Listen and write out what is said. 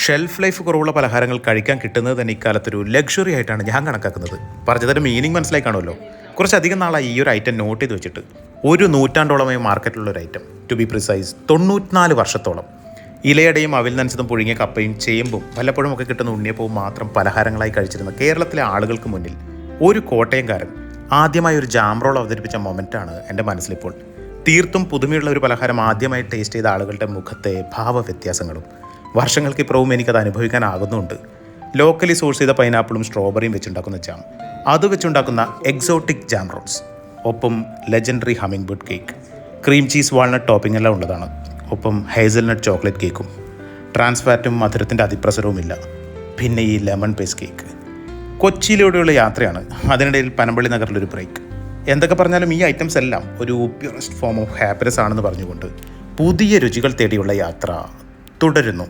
Shelf life കുറവുള്ള പലഹാരങ്ങൾ കഴിക്കാൻ കിട്ടുന്നത് തന്നെ ഇക്കാലത്തൊരു ലക്ഷറി ആയിട്ടാണ് ഞാൻ കണക്കാക്കുന്നത്. പറഞ്ഞതിൻ്റെ മീനിങ് മനസ്സിലായി കാണുമല്ലോ. കുറച്ചധികം നാളായി ഈ ഒരു ഐറ്റം നോട്ട് ചെയ്ത് വെച്ചിട്ട്. ഒരു നൂറ്റാണ്ടോളമായി മാർക്കറ്റിലുള്ള ഒരു ഐറ്റം, ടു ബി പ്രിസൈസ് 94 വർഷത്തോളം. ഇലയടയും അവിൽ നനച്ചതും പുഴുങ്ങിയ കപ്പയും ചേമ്പും വല്ലപ്പോഴും ഒക്കെ കിട്ടുന്ന ഉണ്ണിയപ്പവും മാത്രം പലഹാരങ്ങളായി കഴിച്ചിരുന്ന കേരളത്തിലെ ആളുകൾക്ക് മുന്നിൽ ഒരു കോട്ടയംകാരൻ ആദ്യമായി ഒരു ജാം റോൾ അവതരിപ്പിച്ച മൊമെൻ്റാണ് എൻ്റെ മനസ്സിലിപ്പോൾ. തീർത്തും പുതുമയുള്ള ഒരു പലഹാരം ആദ്യമായി ടേസ്റ്റ് ചെയ്ത ആളുകളുടെ മുഖത്തെ ഭാവവ്യത്യാസങ്ങളും വർഷങ്ങൾക്കിപ്പുറവും എനിക്കത് അനുഭവിക്കാനാകുന്നുണ്ട്. ലോക്കലി സോഴ്സ് ചെയ്ത പൈനാപ്പിളും സ്ട്രോബെറിയും വെച്ചുണ്ടാക്കുന്ന ജാം, അത് വെച്ചുണ്ടാക്കുന്ന എക്സോട്ടിക് ജാം റോൾസ്, ഒപ്പം legendary humming bird cake, cream cheese walnut topping എല്ലാം ഉള്ളതാണ്. ഒപ്പം ഹേസൽനട്ട് ചോക്ലേറ്റ് കേക്കും. ട്രാൻസ്ഫാറ്റും മധുരത്തിൻ്റെ അതിപ്രസരവുമില്ല. പിന്നെ ഈ ലെമൺ പേസ് കേക്ക്. കൊച്ചിയിലൂടെയുള്ള യാത്രയാണ്, അതിനിടയിൽ പനമ്പള്ളി നഗറിലൊരു ബ്രേക്ക്. എന്തൊക്കെ പറഞ്ഞാലും ഈ ഐറ്റംസ് എല്ലാം ഒരു പ്യൂറസ്റ്റ് ഫോം ഓഫ് ഹാപ്പിനെസ് ആണെന്ന് പറഞ്ഞുകൊണ്ട് പുതിയ രുചികൾ തേടിയുള്ള യാത്ര തുടരുന്നു.